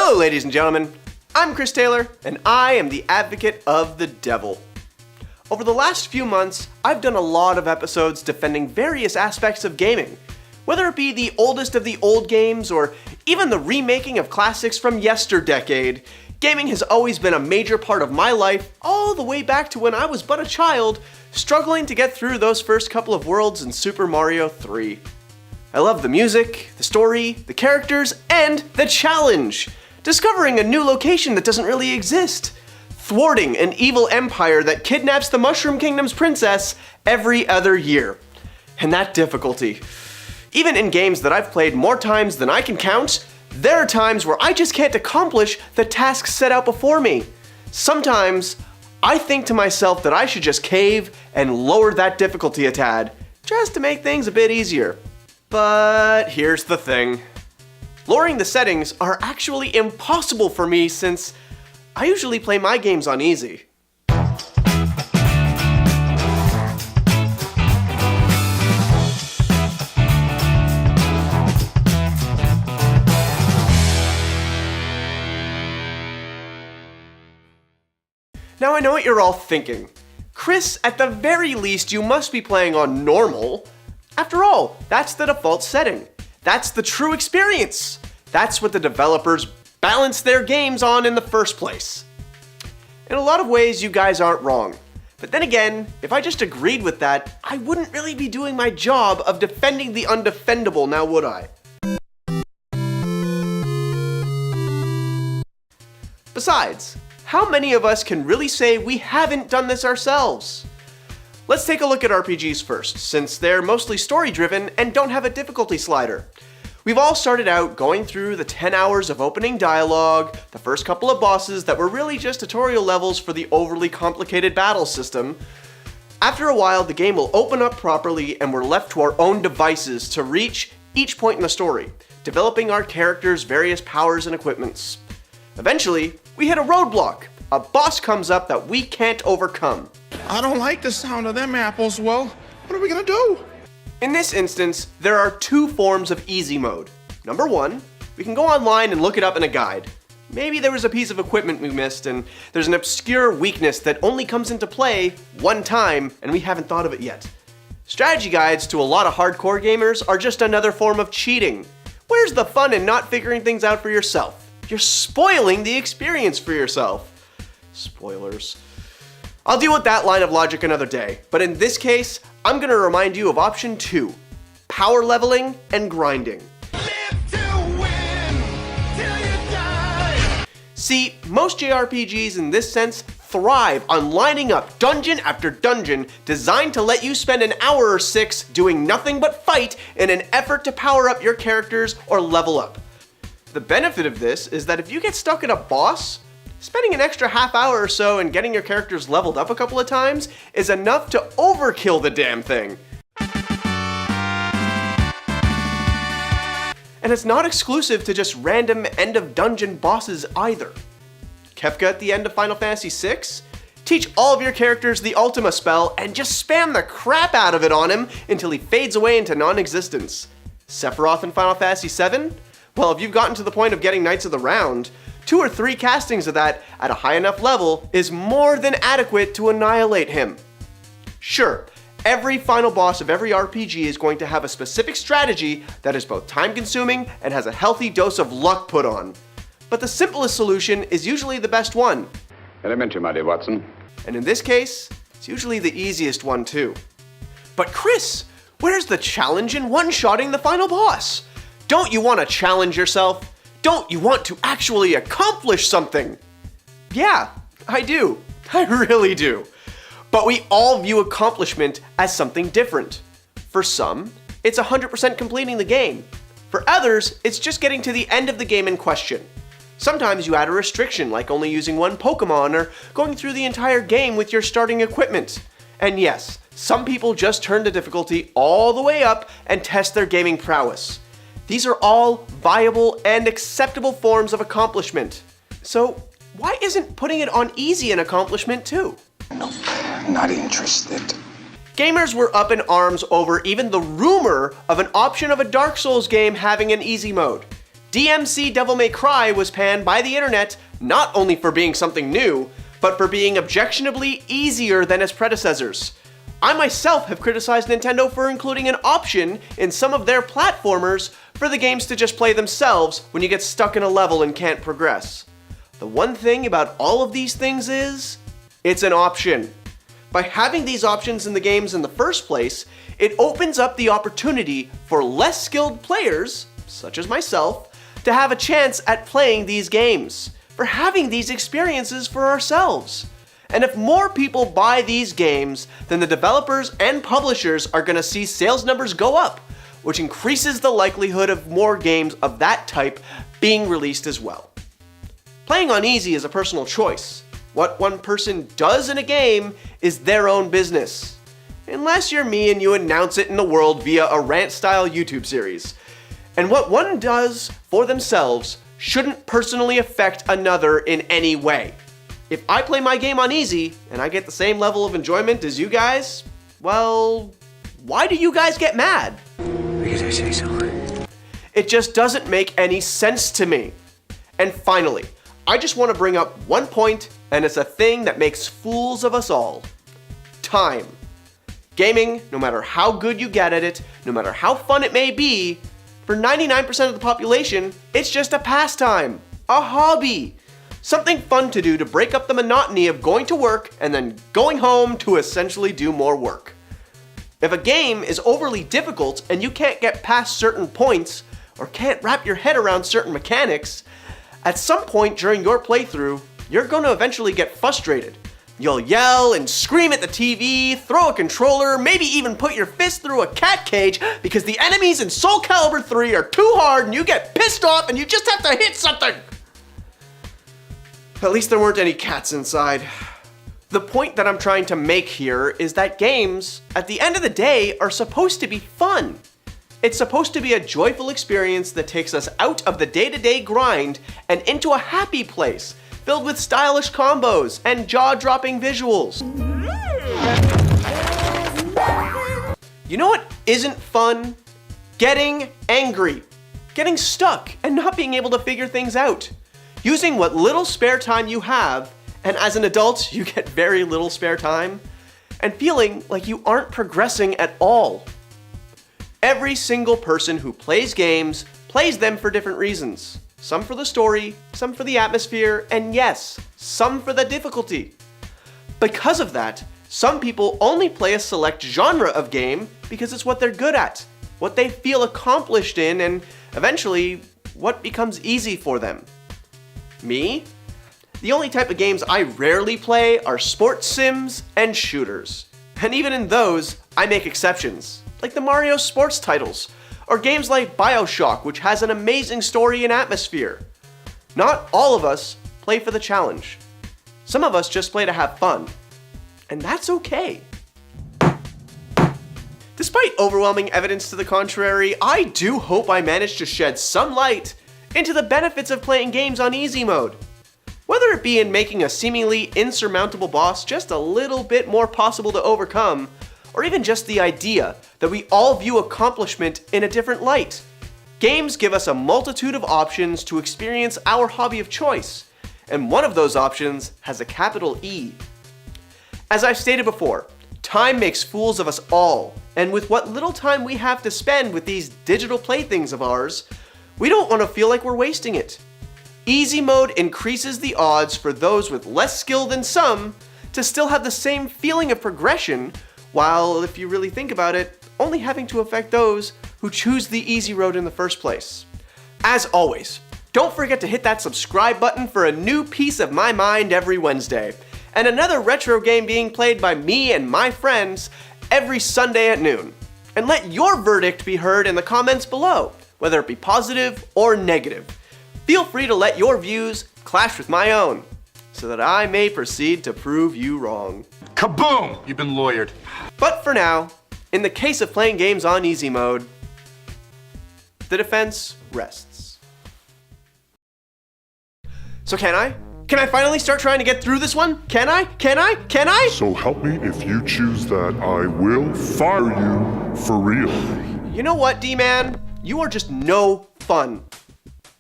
Hello, ladies and gentlemen. I'm Chris Taylor, and I am the advocate of the devil. Over the last few months, I've done a lot of episodes defending various aspects of gaming, whether it be the oldest of the old games or even the remaking of classics from yesterdecade. Gaming has always been a major part of my life, all the way back to when I was but a child, struggling to get through those first couple of worlds in Super Mario 3. I love the music, the story, the characters, and the challenge! Discovering a new location that doesn't really exist. Thwarting an evil empire that kidnaps the Mushroom Kingdom's princess every other year. And that difficulty. Even in games that I've played more times than I can count, there are times where I just can't accomplish the tasks set out before me. Sometimes, I think to myself that I should just cave and lower that difficulty a tad, just to make things a bit easier. But here's the thing. Lowering the settings are actually impossible for me since I usually play my games on easy. Now I know what you're all thinking. Chris, at the very least you must be playing on normal. After all, that's the default setting. That's the true experience. That's what the developers balance their games on in the first place. In a lot of ways, you guys aren't wrong. But then again, if I just agreed with that, I wouldn't really be doing my job of defending the undefendable, now would I? Besides, how many of us can really say we haven't done this ourselves? Let's take a look at RPGs first, since they're mostly story-driven and don't have a difficulty slider. We've all started out going through the 10 hours of opening dialogue, the first couple of bosses that were really just tutorial levels for the overly complicated battle system. After a while, the game will open up properly and we're left to our own devices to reach each point in the story, developing our characters' various powers and equipments. Eventually, we hit a roadblock. A boss comes up that we can't overcome. I don't like the sound of them apples. Well, what are we gonna do? In this instance, there are two forms of easy mode. Number one, we can go online and look it up in a guide. Maybe there was a piece of equipment we missed and there's an obscure weakness that only comes into play one time and we haven't thought of it yet. Strategy guides to a lot of hardcore gamers are just another form of cheating. Where's the fun in not figuring things out for yourself? You're spoiling the experience for yourself. Spoilers. I'll deal with that line of logic another day, but in this case, I'm gonna remind you of option 2, power leveling and grinding. Live to win till you die. See, most JRPGs in this sense thrive on lining up dungeon after dungeon designed to let you spend an hour or 6 doing nothing but fight in an effort to power up your characters or level up. The benefit of this is that if you get stuck at a boss, spending an extra half hour or so and getting your characters leveled up a couple of times is enough to overkill the damn thing. And it's not exclusive to just random end of dungeon bosses either. Kefka at the end of Final Fantasy VI? Teach all of your characters the Ultima spell and just spam the crap out of it on him until he fades away into non-existence. Sephiroth in Final Fantasy VII? Well, if you've gotten to the point of getting Knights of the Round, 2 or 3 castings of that at a high enough level is more than adequate to annihilate him. Sure, every final boss of every RPG is going to have a specific strategy that is both time-consuming and has a healthy dose of luck put on. But the simplest solution is usually the best one. Elementary, my dear Watson. And in this case, it's usually the easiest one too. But Chris, where's the challenge in one-shotting the final boss? Don't you want to challenge yourself? Don't you want to actually accomplish something? Yeah, I do. I really do. But we all view accomplishment as something different. For some, it's 100% completing the game. For others, it's just getting to the end of the game in question. Sometimes you add a restriction like only using one Pokemon or going through the entire game with your starting equipment. And yes, some people just turn the difficulty all the way up and test their gaming prowess. These are all viable and acceptable forms of accomplishment. So why isn't putting it on easy an accomplishment too? Nope, not interested. Gamers were up in arms over even the rumor of an option of a Dark Souls game having an easy mode. DMC Devil May Cry was panned by the internet not only for being something new, but for being objectionably easier than its predecessors. I myself have criticized Nintendo for including an option in some of their platformers for the games to just play themselves when you get stuck in a level and can't progress. The one thing about all of these things is, it's an option. By having these options in the games in the first place, it opens up the opportunity for less skilled players, such as myself, to have a chance at playing these games, for having these experiences for ourselves. And if more people buy these games, then the developers and publishers are going to see sales numbers go up, which increases the likelihood of more games of that type being released as well. Playing on easy is a personal choice. What one person does in a game is their own business. Unless you're me and you announce it in the world via a rant-style YouTube series. And what one does for themselves shouldn't personally affect another in any way. If I play my game on easy and I get the same level of enjoyment as you guys, well, why do you guys get mad? Because I say so. It just doesn't make any sense to me. And finally, I just want to bring up one point, and it's a thing that makes fools of us all. Time. Gaming, no matter how good you get at it, no matter how fun it may be, for 99% of the population, it's just a pastime, a hobby. Something fun to do to break up the monotony of going to work and then going home to essentially do more work. If a game is overly difficult and you can't get past certain points or can't wrap your head around certain mechanics, at some point during your playthrough, you're going to eventually get frustrated. You'll yell and scream at the TV, throw a controller, maybe even put your fist through a cat cage because the enemies in Soul Calibur 3 are too hard and you get pissed off and you just have to hit something. At least there weren't any cats inside. The point that I'm trying to make here is that games, at the end of the day, are supposed to be fun. It's supposed to be a joyful experience that takes us out of the day-to-day grind and into a happy place, filled with stylish combos and jaw-dropping visuals. You know what isn't fun? Getting angry. Getting stuck and not being able to figure things out. Using what little spare time you have, and as an adult, you get very little spare time, and feeling like you aren't progressing at all. Every single person who plays games plays them for different reasons. Some for the story, some for the atmosphere, and yes, some for the difficulty. Because of that, some people only play a select genre of game because it's what they're good at, what they feel accomplished in, and eventually, what becomes easy for them. Me? The only type of games I rarely play are sports sims and shooters. And even in those, I make exceptions, like the Mario sports titles, or games like BioShock, which has an amazing story and atmosphere. Not all of us play for the challenge. Some of us just play to have fun. And that's okay. Despite overwhelming evidence to the contrary, I do hope I managed to shed some light into the benefits of playing games on easy mode. Whether it be in making a seemingly insurmountable boss just a little bit more possible to overcome, or even just the idea that we all view accomplishment in a different light. Games give us a multitude of options to experience our hobby of choice, and one of those options has a capital E. As I've stated before, time makes fools of us all, and with what little time we have to spend with these digital playthings of ours, we don't want to feel like we're wasting it. Easy mode increases the odds for those with less skill than some to still have the same feeling of progression, while, if you really think about it, only having to affect those who choose the easy road in the first place. As always, don't forget to hit that subscribe button for a new piece of my mind every Wednesday, and another retro game being played by me and my friends every Sunday at noon. And let your verdict be heard in the comments below, whether it be positive or negative. Feel free to let your views clash with my own, so that I may proceed to prove you wrong. Kaboom! You've been lawyered. But for now, in the case of playing games on easy mode, the defense rests. So can I? Can I finally start trying to get through this one? Can I? Can I? Can I? So help me, if you choose that, I will fire you for real. You know what, D-Man? You are just no fun.